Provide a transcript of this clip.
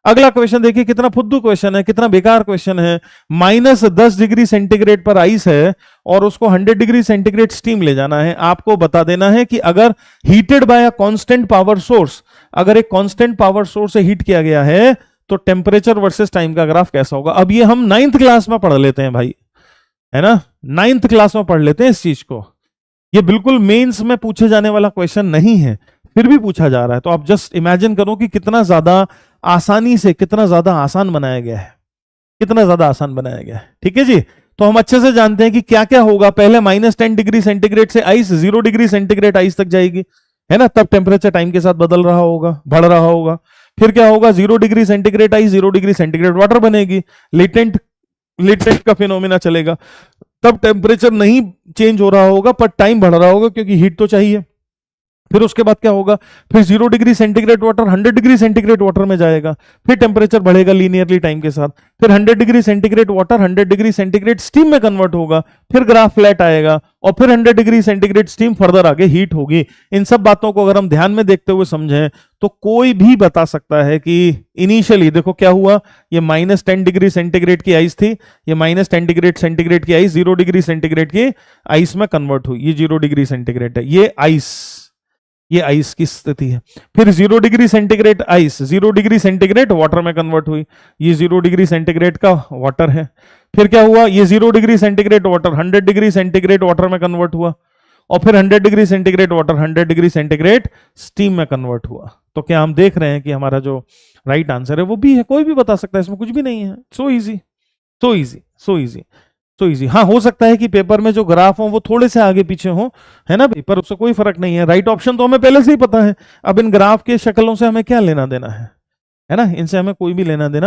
अगला क्वेश्चन देखिए, कितना फुद्दू क्वेश्चन है, कितना बेकार क्वेश्चन है। -10 डिग्री सेंटीग्रेड पर आइस है और उसको 100 डिग्री सेंटीग्रेड स्टीम ले जाना है। आपको बता देना है कि अगर heated bye a constant power source, अगर एक कांस्टेंट पावर सोर्स से हीट किया गया है तो टेम्परेचर वर्सेस टाइम का ग्राफ कैसा होगा। अब ये हम 9th क्लास में पढ़ लेते हैं भाई, है ना, 9th क्लास में पढ़ लेते हैं इस चीज को। ये बिल्कुल मेंस में पूछे जाने वाला क्वेश्चन नहीं है, फिर भी पूछा जा रहा है। तो आप जस्ट इमेजिन करो कि कितना ज्यादा आसानी से, कितना ज्यादा आसान बनाया गया है, कितना ज्यादा आसान बनाया गया है। ठीक है जी, तो हम अच्छे से जानते हैं कि क्या क्या होगा। पहले -10 डिग्री सेंटीग्रेड से आइस 0 डिग्री सेंटीग्रेड आइस तक जाएगी, है ना, तब टेम्परेचर टाइम के साथ बदल रहा होगा, बढ़ रहा होगा। फिर क्या होगा, 0 degree centigrade ice 0 degree centigrade water बनेगी, लेटेंट का फिनोमिना चलेगा, तब टेम्परेचर नहीं चेंज हो रहा होगा पर टाइम बढ़ रहा होगा क्योंकि हीट तो चाहिए। फिर उसके बाद क्या होगा, फिर 0 degree centigrade water 100 degree centigrade water में जाएगा, फिर टेम्परेचर बढ़ेगा लीनियरली टाइम के साथ। फिर 100 degree centigrade water 100 degree centigrade steam में कन्वर्ट होगा, फिर ग्राफ फ्लैट आएगा और फिर 100 डिग्री सेंटीग्रेड स्टीम फर्दर आगे हीट होगी। इन सब बातों को अगर हम ध्यान में देखते हुए समझें तो कोई भी बता सकता है कि इनिशियली देखो क्या हुआ, ये -10 डिग्री सेंटीग्रेड की आइस थी, ये -10 डिग्री सेंटीग्रेड की आइस 0 डिग्री सेंटीग्रेड की आइस में कन्वर्ट हुई, ये 0 डिग्री सेंटीग्रेड है, ये आइस की स्थिति है। फिर 0 degree centigrade ice 0 degree centigrade water में कन्वर्ट हुई, ये 0 डिग्री सेंटीग्रेड का वाटर है। फिर क्या हुआ, ये 0 degree centigrade water 100 degree centigrade water में कन्वर्ट हुआ और फिर 100 degree centigrade water 100 degree centigrade steam में कन्वर्ट हुआ। तो क्या हम देख रहे हैं कि हमारा जो राइट आंसर है वो भी है, कोई भी बता सकता है, इसमें कुछ भी नहीं है। So easy, so easy, so easy, so easy. हाँ, हो सकता है कि पेपर में जो ग्राफ हो वो थोड़े से आगे पीछे हो, है ना, पेपर, उससे कोई फर्क नहीं है। राइट ऑप्शन तो हमें पहले से ही पता है, अब इन ग्राफ के शक्लों से हमें क्या लेना देना है ना, इनसे हमें कोई भी लेना देना